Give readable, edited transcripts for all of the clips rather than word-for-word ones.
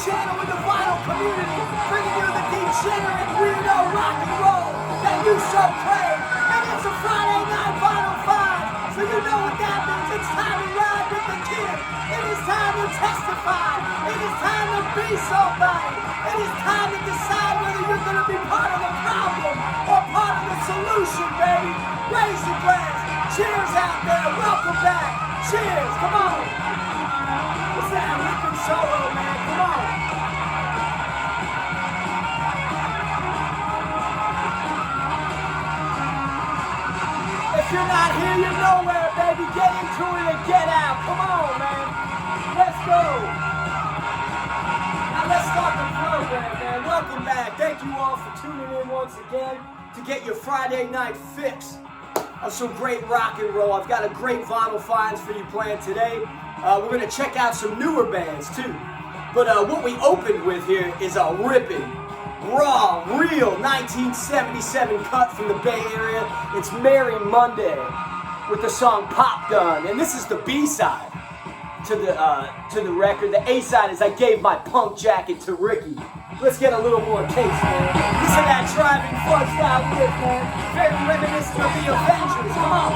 channel with the vinyl community, bringing you the degenerate weirdo rock and roll that you so crave. And it's a Friday night vinyl find, so you know what that means. It's time to ride with the kid. It is time to testify. It is time to be somebody. It is time to decide whether you're going to be part of the problem or part of the solution, baby. Raise your glass. Cheers out there. Welcome back. Cheers. Come on. What's that ripping solo, man? Come on. If you're not here, you're nowhere, baby. Get into it and get out. Come on, man. Let's go. Now let's start the program, man. Welcome back. Thank you all for tuning in once again to get your Friday night fix of some great rock and roll. I've got a great vinyl finds for you planned today. We're going to check out some newer bands too. But what we opened with here is a ripping, raw, real 1977 cut from the Bay Area. It's Merry Monday with the song Popgun. And this is the B-side to the record. The A-side is I Gave My Punk Jacket to Ricky. Let's get a little more taste, man. Listen to that driving fun style riff, man. Very reminiscent of the Avengers. Come on.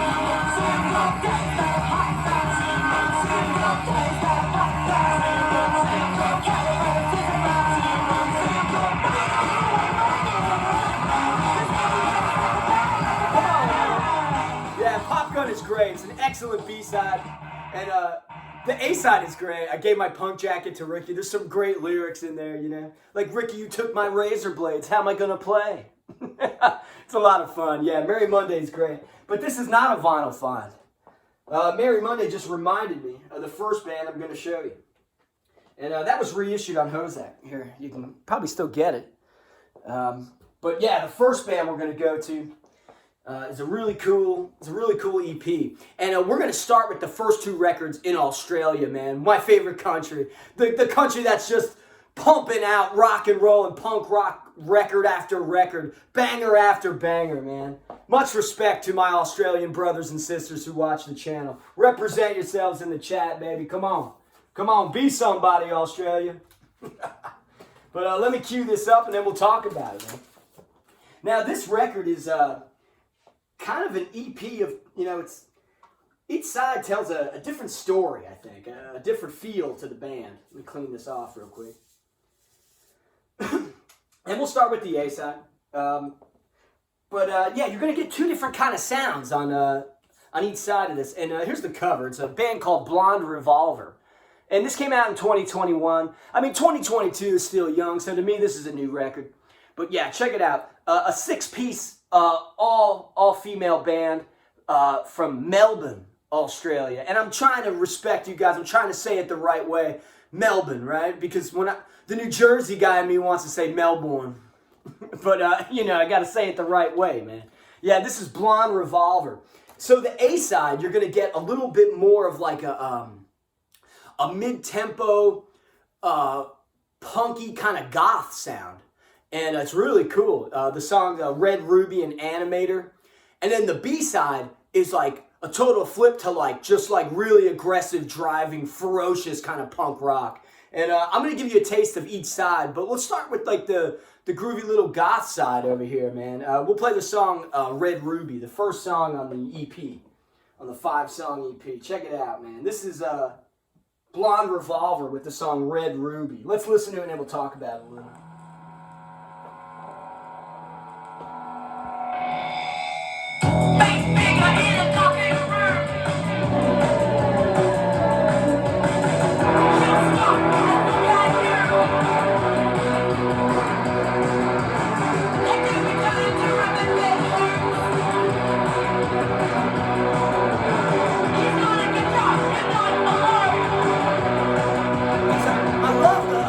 Yeah, Popgun is great. It's an excellent B-side. And the A-side is great. I Gave My Punk Jacket to Ricky. There's some great lyrics in there, you know. Like, Ricky, you took my razor blades. How am I going to play? It's a lot of fun. Yeah, Merry Monday is great. But this is not a vinyl find. Merry Monday just reminded me of the first band I'm going to show you. And that was reissued on Hozak. Here, you can probably still get it. But yeah, the first band we're going to go to is a really cool EP. And we're going to start with the first two records in Australia, man. My favorite country. The country that's just pumping out rock and roll and punk rock record after record. Banger after banger, man. Much respect to my Australian brothers and sisters who watch the channel. Represent yourselves in the chat, baby. Come on. Come on, be somebody, Australia. But let me cue this up and then we'll talk about it, man. Now, this record is kind of an EP of, you know, it's each side tells a different story, I think, a different feel to the band. Let me clean this off real quick. And we'll start with the A side. Yeah, you're going to get two different kind of sounds on each side of this. And here's the cover. It's a band called Blonde Revolver. And this came out in 2021. I mean, 2022 is still young, so to me, this is a new record. But yeah, check it out. A six-piece, all-female band from Melbourne, Australia. And I'm trying to respect you guys. I'm trying to say it the right way. Melbourne, right? Because the New Jersey guy in me wants to say Melbourne. But, you know, I got to say it the right way, man. Yeah, this is Blonde Revolver. So the A-side, you're going to get a little bit more of like a mid-tempo, punky kind of goth sound. And it's really cool. The song Red Ruby and Animator. And then the B-side is like a total flip to like just like really aggressive, driving, ferocious kind of punk rock. And I'm going to give you a taste of each side. But let's start with like the groovy little goth side over here, man. We'll play the song Red Ruby, the first song on the EP, on the 5-song EP. Check it out, man. This is Blonde Revolver with the song Red Ruby. Let's listen to it and then we'll talk about it a little. I love the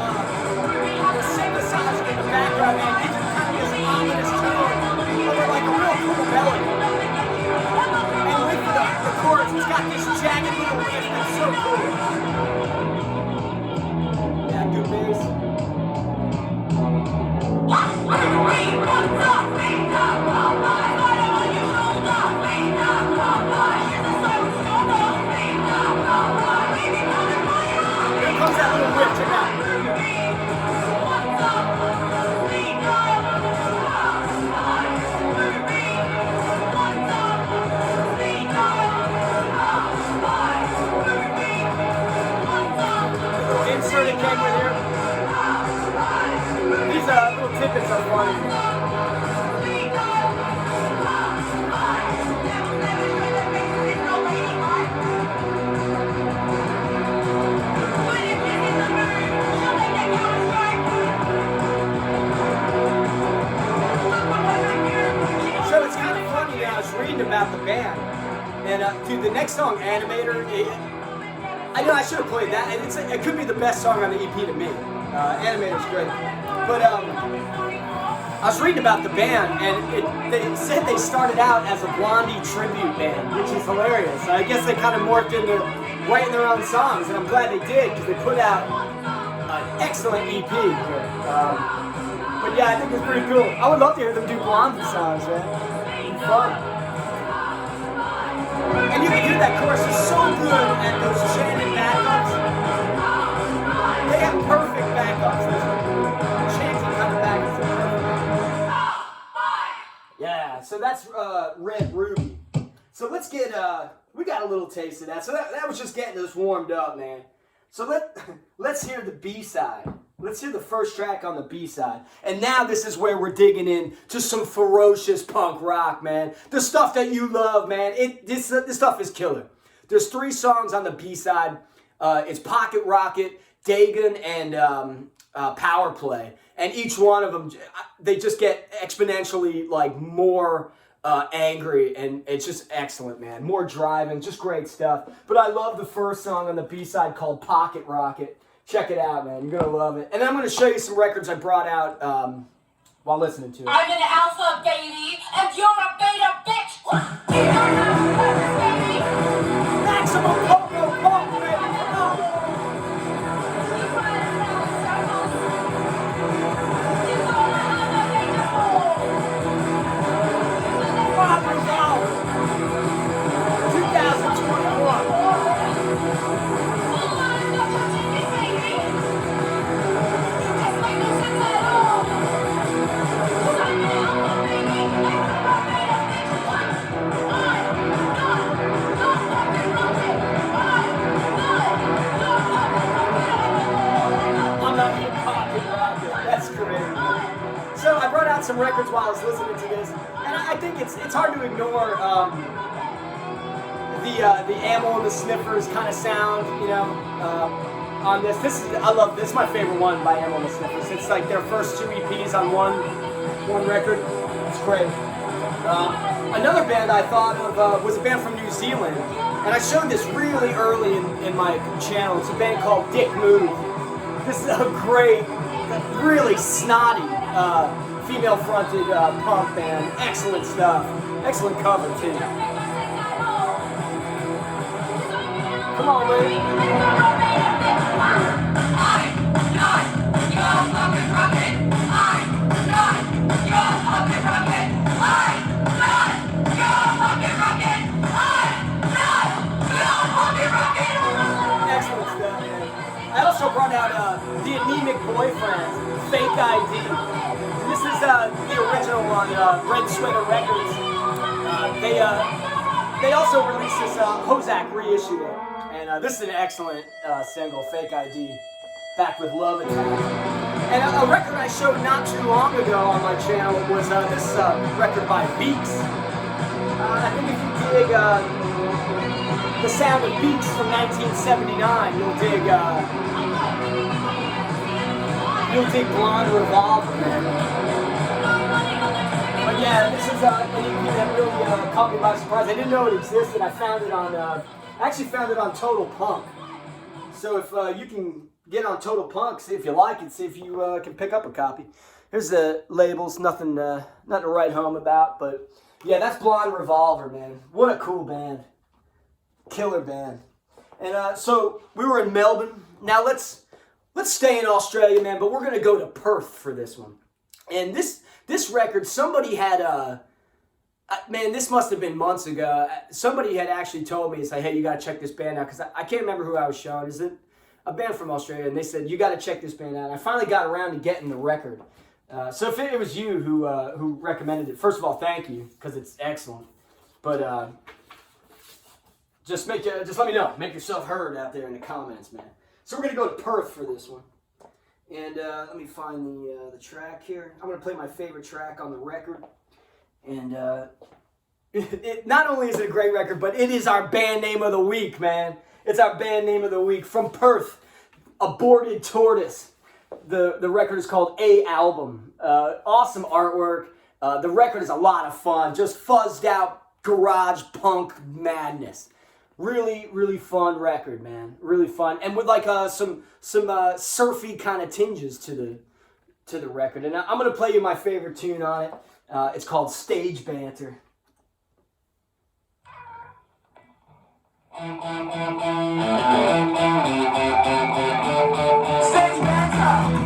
reading about the band, and dude, the next song, Animator, I know I should have played that, and it could be the best song on the EP to me. Animator's great. But I was reading about the band, and they said they started out as a Blondie tribute band, which is hilarious. I guess they kind of morphed into writing their own songs, and I'm glad they did, because they put out an excellent EP here. But yeah, I think it's pretty cool. I would love to hear them do Blondie songs, man. It'd be fun. And you can hear that chorus is so good at those chanted backups. They have perfect backups. Those chanting kind of backups. Yeah, so that's Red Ruby. So let's get, we got a little taste of that. So that was just getting us warmed up, man. So let's hear the B-side. Let's hear the first track on the B-side. And now this is where we're digging in to some ferocious punk rock, man. The stuff that you love, man. This stuff is killer. There's 3 songs on the B-side. It's Pocket Rocket, Dagon, and Power Play. And each one of them, they just get exponentially, like, more angry. And it's just excellent, man. More driving, just great stuff. But I love the first song on the B-side called Pocket Rocket. Check it out, man. You're going to love it. And then I'm going to show you some records I brought out while listening to it. I'm an alpha, baby, and you're a beta, bitch. We don't have purpose, baby. Maximum Pogo Punk, baby. Come on. You run around circles. You gonna have a beta hole. Father's out. 2021. So I brought out some records while I was listening to this, and I think it's hard to ignore the Amyl and the Sniffers kind of sound, you know, on this. I love this. My favorite one by Amyl and the Sniffers. It's like their first 2 EPs on one record. It's great. Another band I thought of was a band from New Zealand, and I showed this really early in my channel. It's a band called Dick Move. This is a great, really snotty, female-fronted punk band. Excellent stuff. Excellent cover, too. Come on, baby. Excellent stuff, man. I also brought out the Anemic Boyfriends, Fake ID. This is the original on Red Sweater Records. They also released this Hozak reissued it, and this is an excellent single, Fake ID, back with Love Attack. And a record I showed not too long ago on my channel was this record by Beaks. I think if you dig the sound of Beaks from 1979, you'll dig Blonde Revolver, man. But yeah, this is an EP that really caught me by surprise. I didn't know it existed. I found it on, I actually found it on Total Punk. So if you can get on Total Punk, see if you like it, see if you can pick up a copy. Here's the labels, nothing to write home about, but yeah, that's Blonde Revolver, man. What a cool band. Killer band. And so we were in Melbourne. Now let's stay in Australia, man, but we're going to go to Perth for this one. And this record, somebody had, man, this must have been months ago. Somebody had actually told me, it's like, hey, you got to check this band out, because I can't remember who I was showing. Is it a band from Australia? And they said, you got to check this band out. And I finally got around to getting the record. So if it was you who recommended it, first of all, thank you, because it's excellent. But just let me know. Make yourself heard out there in the comments, man. So we're going to go to Perth for this one. And let me find the track here. I'm going to play my favorite track on the record. And it not only is it a great record, but it is our band name of the week, man. It's our band name of the week. From Perth, Aborted Tortoise. The record is called A Album. Awesome artwork. The record is a lot of fun. Just fuzzed out garage punk madness. Really, really fun record, man. Really fun, and with like some surfy kind of tinges to the record. And I'm gonna play you my favorite tune on it. It's called Stage Banter. Stage Banter.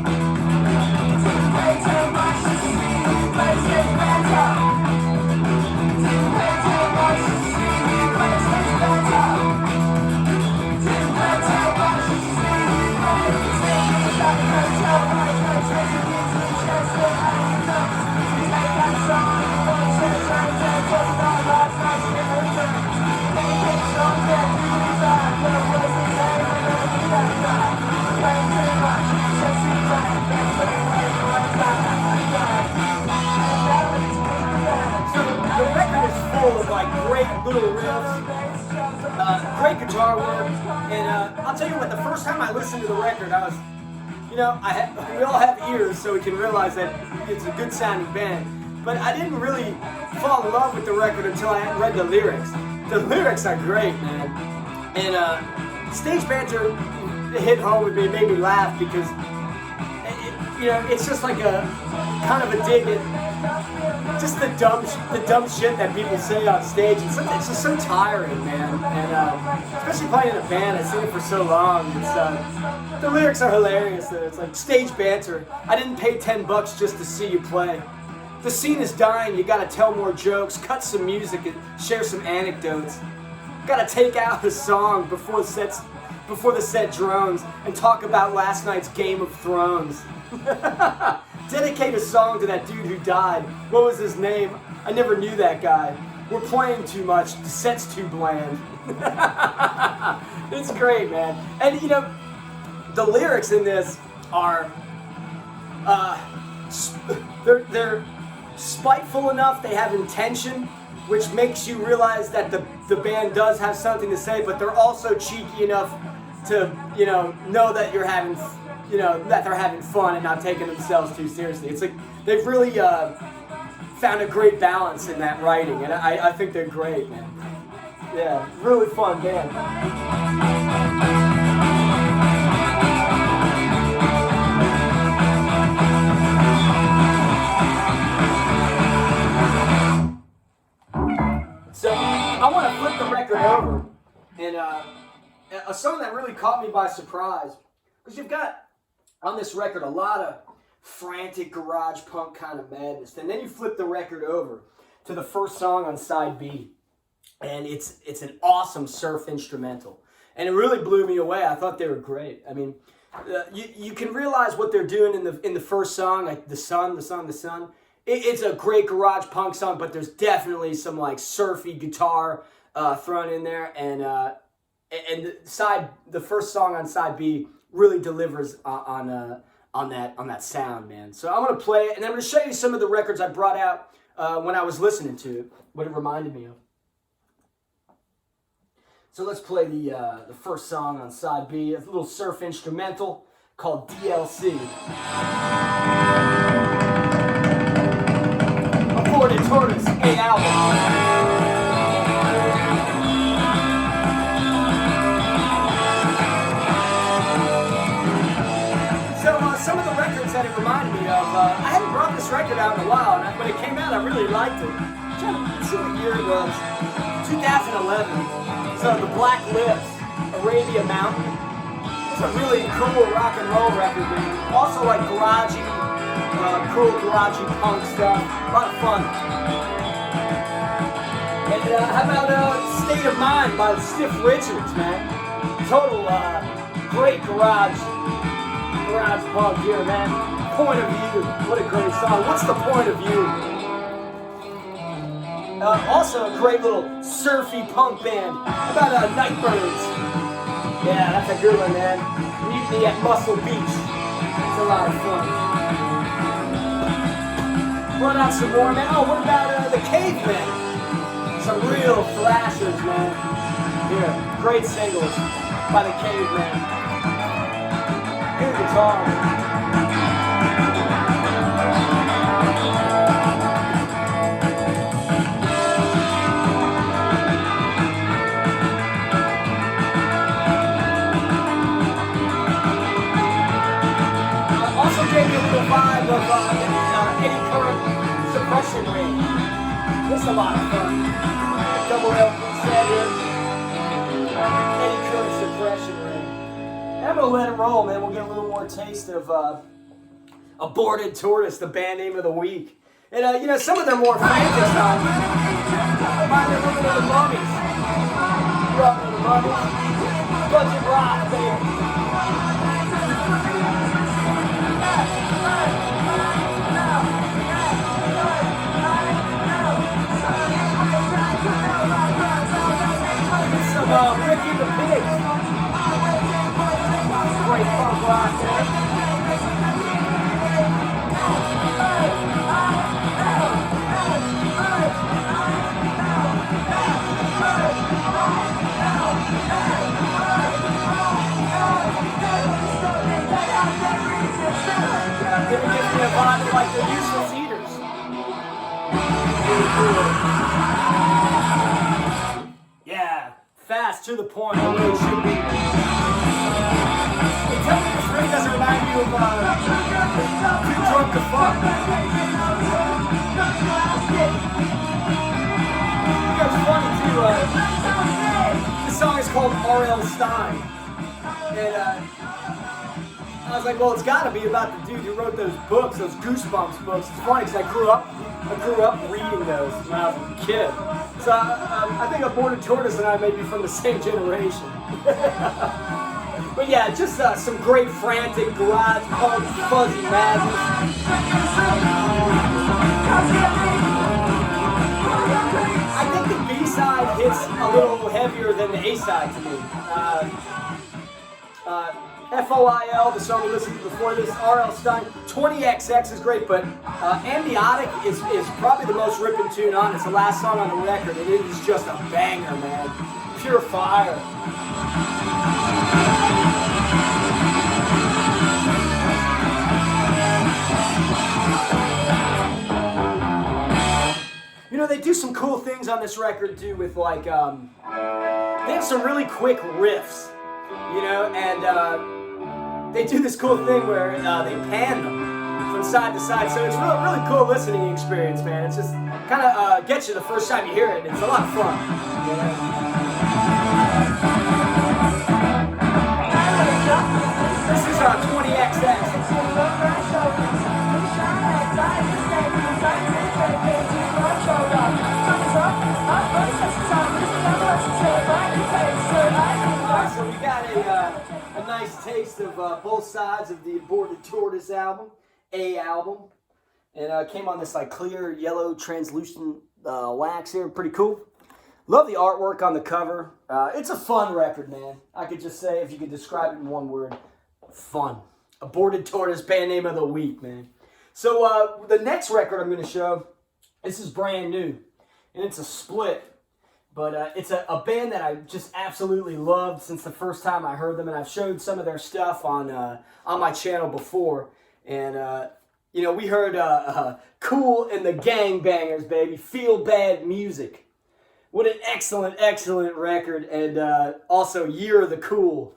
Of like great little riffs, great guitar work, and I'll tell you what, the first time I listened to the record, I was, we all have ears, so we can realize that it's a good sounding band, but I didn't really fall in love with the record until I read the lyrics. The lyrics are great, man, and Stage Banter hit home with me, it made me laugh because, it's just like a kind of a dig at just the dumb shit that people say on stage. It's just so tiring, man. And especially playing in a band, I've seen it for so long. It's the lyrics are hilarious. It's like stage banter. I didn't pay $10 just to see you play. The scene is dying. You gotta tell more jokes, cut some music, and share some anecdotes. Gotta take out a song before the set drones and talk about last night's Game of Thrones. Dedicate a song to that dude who died. What was his name? I never knew that guy. We're playing too much. The set's too bland. It's great, man. And the lyrics in this are they're spiteful enough. They have intention, which makes you realize that the band does have something to say. But they're also cheeky enough to know that you're having. That they're having fun and not taking themselves too seriously. It's like they've really found a great balance in that writing, and I think they're great, man. Yeah, really fun band. So I want to flip the record over, and a song that really caught me by surprise, because you've got on this record a lot of frantic garage punk kind of madness, and then you flip the record over to the first song on side B, and it's an awesome surf instrumental, and it really blew me away. I thought they were great. I mean, you can realize what they're doing in the first song, like the sun. It's a great garage punk song, but there's definitely some like surfy guitar thrown in there, and the first song on side B really delivers on that sound, man. So I'm gonna play it, and I'm gonna show you some of the records I brought out when I was listening to it, what it reminded me of. So let's play the first song on side B, a little surf instrumental called DLC. Aborted Tortoise, A album. Some of the records that it reminded me of, I hadn't brought this record out in a while, and when it came out, I really liked it. I'm trying to see what year it was. 2011. So the Black Lips, Arabia Mountain. It's a really cool rock and roll record, man. Also like garagey, cool garagey punk stuff. A lot of fun. And how about State of Mind by Stiff Richards, man. Total great garage punk here, man. Point of View. What a great song. What's the point of view? Also a great little surfy punk band. How about Nightbirds? Yeah, that's a good one, man. Meet me at Muscle Beach. It's a lot of fun. Run out some more, man. Oh, what about the Cavemen? Some real thrashers, man. Here, great singles by the Cavemen. Here's the guitar. a lot of fun. Double LP set here. Eddie Curtis Suppression Ring. And I'm gonna let it roll, man. We'll get a little more taste of Aborted Tortoise, the band name of the week. And you know, some of their more frantic songs remind me a little bit of the Mummies. Rock with the Mummies. Budget rock, baby. Ricky the Pig. Great punk rock there. It gives me a vibe like the Useless Eaters. Really cool. Yeah. Fast, to the point, I really should be. Hey, tell me this ring doesn't remind you of Too Drunk to Fuck. You know, it's funny too, this song is called R.L. Stein. And I was like, well, it's gotta be about the dude who wrote those books, those Goosebumps books. It's funny because I grew up reading those when I was a kid. So I think Aborted Tortoise and I may be from the same generation. But yeah, just some great frantic garage punk, fuzzy madness. I think the B-side hits a little heavier than the A-side to me. FOIL, the song we listened to before this, R.L. Stein, 20XX is great, but Amniotic is probably the most ripping tune on. It's the last song on the record, and it is just a banger, man. Pure fire. You know, they do some cool things on this record, too, with like, they have some really quick riffs, you know, and they do this cool thing where they pan them from side to side, so it's really cool listening experience, man. It's just kind of gets you the first time you hear it. It's a lot of fun. You know? This is 20XX. Alright, so we got a nice taste of both sides of the Aborted Tortoise album, album, and came on this like clear yellow translucent wax here, pretty cool. Love the artwork on the cover. It's a fun record, man. I could just say, if you could describe it in one word, fun. Aborted Tortoise, band name of the week, man. So the next record I'm going to show, this is brand new, and it's a split. But it's a band that I just absolutely loved since the first time I heard them, and I've showed some of their stuff on my channel before. And you know, we heard "Cool and the Gangbangers," baby, feel bad music. What an excellent record, and also Year of the Cool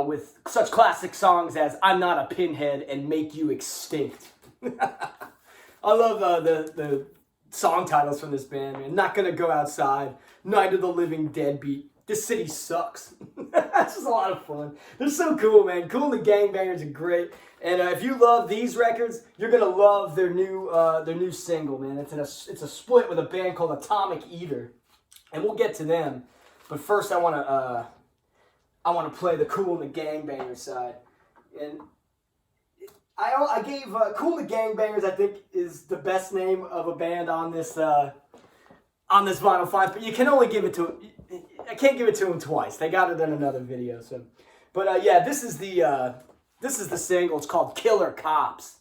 with such classic songs as "I'm Not a Pinhead" and "Make You Extinct." I love the song titles from this band, man. Not Gonna Go Outside, Night of the Living Dead Beat, This City Sucks. That's just a lot of fun. They're so cool, man. Cool and the Gangbangers are great. And if you love these records, you're gonna love their new single, man. It's a split with a band called Atomic Eater, and we'll get to them. But first, I wanna play the Cool and the Gangbangers side, and I gave Cool and the Gangbangers, I think, is the best name of a band on this Vinyl Finds, but you can only give it to, I can't give it to them twice. They got it in another video. So, but yeah, this is the single. It's called Killer Cops.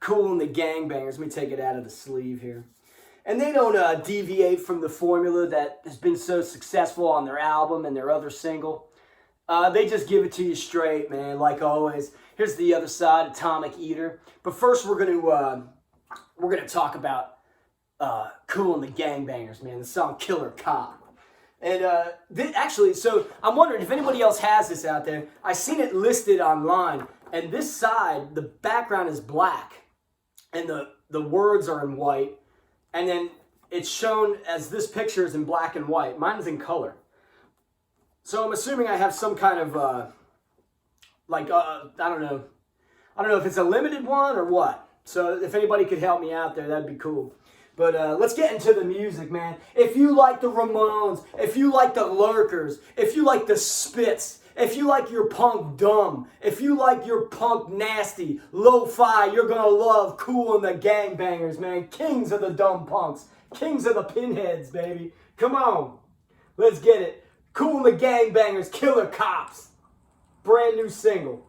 Cool and the Gangbangers. Let me take it out of the sleeve here. And they don't deviate from the formula that has been so successful on their album and their other single. They just give it to you straight, man, like always. Here's the other side, Atomic Eater. But first, we're gonna talk about Cool and the Gangbangers, man. The song Killer Cop. And actually, so I'm wondering if anybody else has this out there. I seen it listed online, and this side, the background is black, and the words are in white, and then it's shown as this picture is in black and white. Mine is in color. So I'm assuming I have some kind of, I don't know. I don't know if it's a limited one or what. So if anybody could help me out there, that'd be cool. But let's get into the music, man. If you like the Ramones, if you like the Lurkers, if you like the Spits, if you like your punk dumb, if you like your punk nasty, lo-fi, you're gonna love Kool and the Gangbangers, man. Kings of the dumb punks. Kings of the pinheads, baby. Come on. Let's get it. Kool and the Gangbangers, Killer Cops. Brand new single.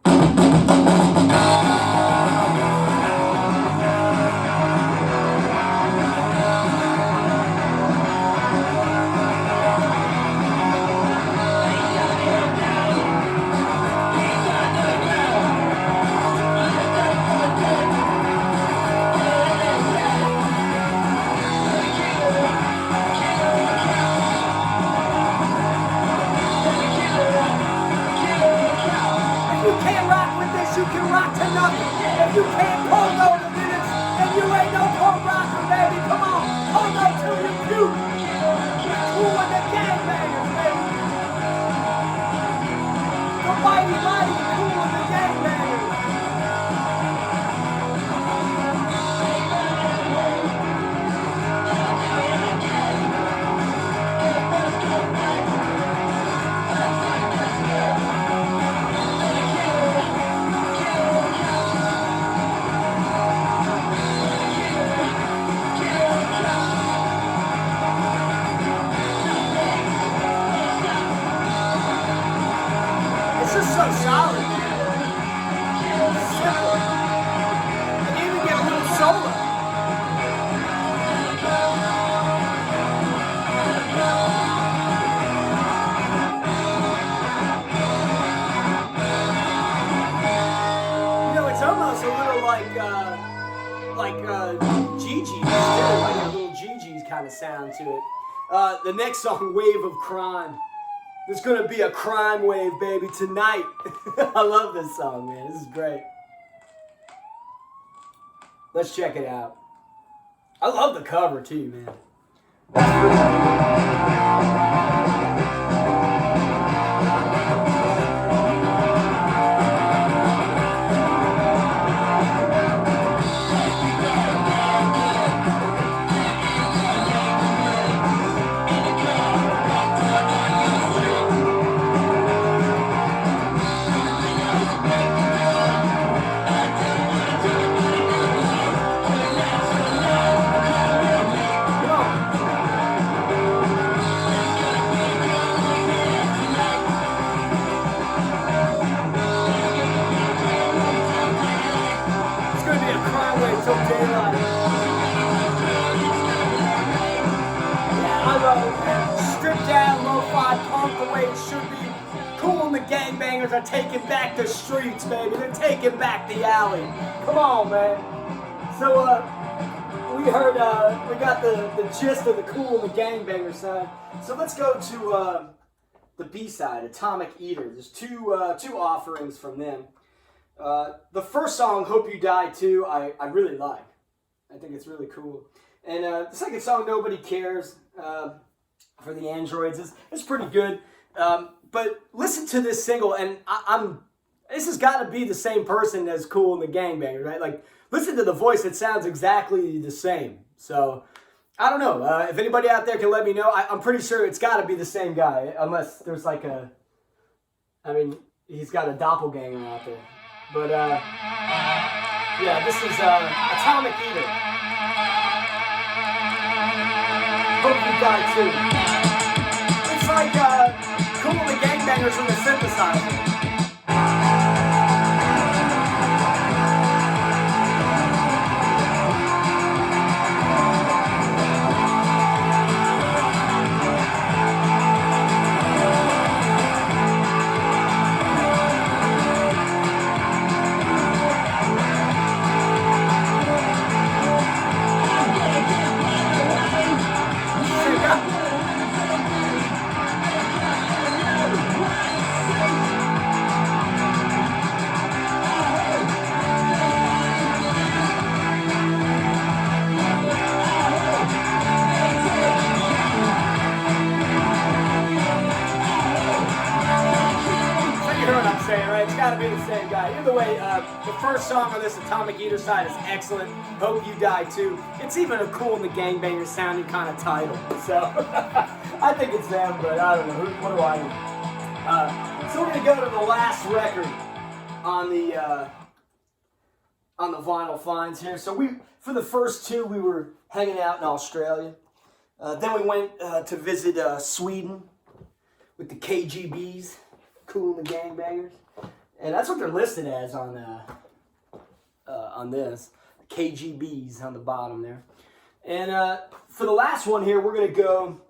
You can rock to nothing. If you can't pull no the minutes, then you ain't no punk rocker, baby. Come on, pull no till you puke. Kool and the Gangbangers, baby. The mighty, mighty Kool and the Gangbangers. This is so solid, man. Simple. And even get a little solo. You know, it's almost a little like Gigi's too, like a little Gigi's kind of sound to it. The next song, Wave of Crime. There's gonna be a crime wave, baby, tonight. I love this song, man. This is great. Let's check it out. I love the cover too, man. Stripped down, lo-fi punk the way it should be. Kool and the Gangbangers are taking back the streets, baby. They're taking back the alley. Come on, man. So, we heard, we got the gist of the Kool and the Gangbangers side. So let's go to the B-side, Atomic Eater. There's two offerings from them. The first song, Hope You Die Too, I really like. I think it's really cool. And the second song, Nobody Cares, for the Androids, it's pretty good. But listen to this single, and this has got to be the same person as Kool and the Gangbangers, right? Like, listen to the voice, it sounds exactly the same. So, I don't know. If anybody out there can let me know, I'm pretty sure it's got to be the same guy, unless there's like he's got a doppelganger out there. But, yeah, this is Atomic Eater. Hope You Die Too. It's like Kool and the Gangbangers with a synthesizer. it's got to be the same guy. Either way, the first song on this Atomic Eater side is excellent. Hope You Die Too. It's even a Cool and the Gangbangers sounding kind of title. So I think it's them, but I don't know. What do I know? So we're gonna go to the last record on the vinyl finds here. So for the first two, we were hanging out in Australia. Then we went to visit Sweden with the KGBs, Cool and the Gangbangers, and that's what they're listed as on this. KGBs on the bottom there. And for the last one here, we're gonna go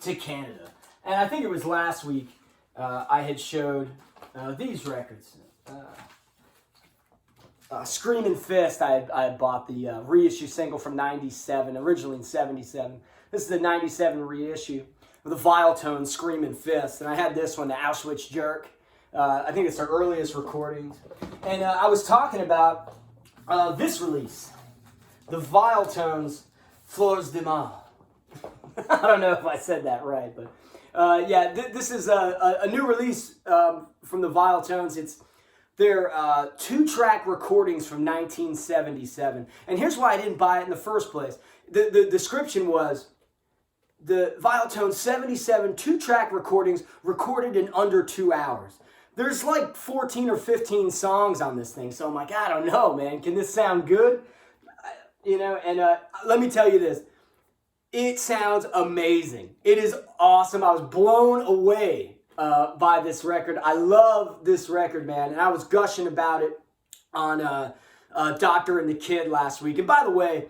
to Canada. And I think it was last week I had showed these records. Screamin' Fist, I had bought the reissue single from 97, originally in 77. This is the 97 reissue with a Vile Tone, Screamin' Fist. And I had this one, the Auschwitz Jerk. I think it's their earliest recordings. And I was talking about this release, the Vile Tones, Flores de Mal. I don't know if I said that right, but yeah, this is a new release from the Vile Tones. It's their 2-track recordings from 1977. And here's why I didn't buy it in the first place. The description was, the Vile Tones 77 2-track recordings recorded in under 2 hours. There's like 14 or 15 songs on this thing, so I'm like, I don't know, man. Can this sound good? You know, and let me tell you this. It sounds amazing. It is awesome. I was blown away by this record. I love this record, man, and I was gushing about it on Doctor and the Kid last week. And by the way,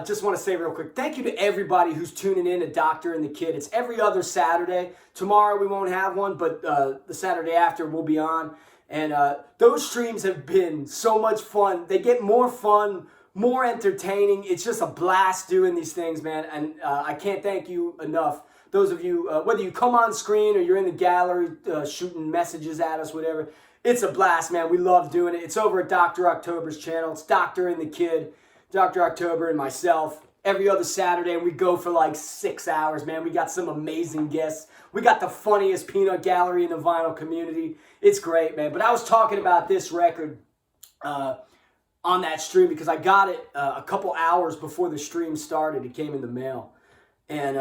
just want to say real quick, thank you to everybody who's tuning in to Doctor and the Kid. It's every other Saturday. Tomorrow we won't have one, but the Saturday after we'll be on. And those streams have been so much fun. They get more fun, more entertaining. It's just a blast doing these things, man. And I can't thank you enough. Those of you, whether you come on screen or you're in the gallery shooting messages at us, whatever, it's a blast, man. We love doing it. It's over at Dr. October's channel. It's Doctor and the Kid, Dr. October and myself, every other Saturday, and we go for like 6 hours, man. We got some amazing guests. We got the funniest peanut gallery in the vinyl community. It's great, man. But I was talking about this record on that stream because I got it a couple hours before the stream started. It came in the mail. And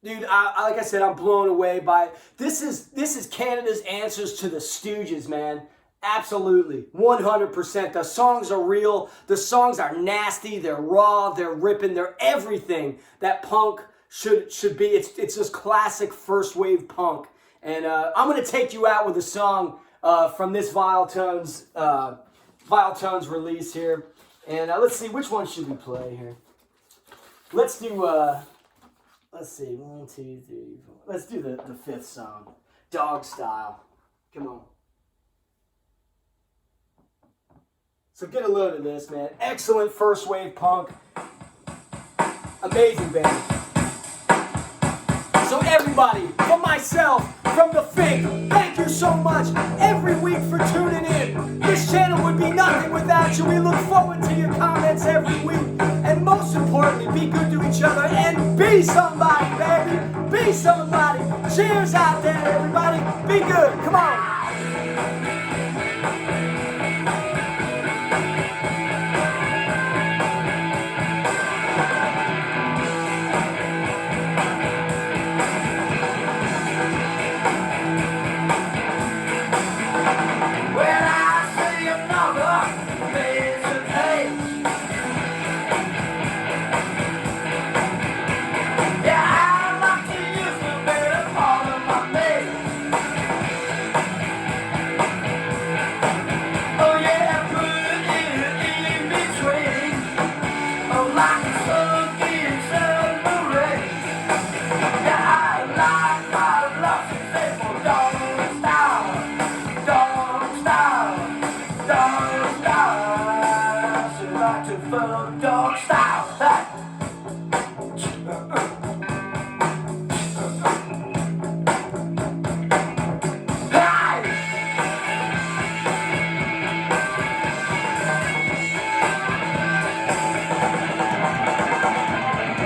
dude, like I said, I'm blown away by it. This is Canada's answers to the Stooges, man. Absolutely, 100%. The songs are real. The songs are nasty. They're raw. They're ripping. They're everything that punk should be. It's just classic first wave punk. And I'm gonna take you out with a song from this Vile Tones release here. And let's see, which one should we play here? Let's do. Let's see, 1, 2, 3, 4. Let's do the fifth song, Dog Style. Come on. So get a load of this, man. Excellent first wave punk. Amazing band. So everybody, from myself, from the Finko, thank you so much every week for tuning in. This channel would be nothing without you. We look forward to your comments every week. And most importantly, be good to each other and be somebody, baby. Be somebody. Cheers out there, everybody. Be good. Come on. Like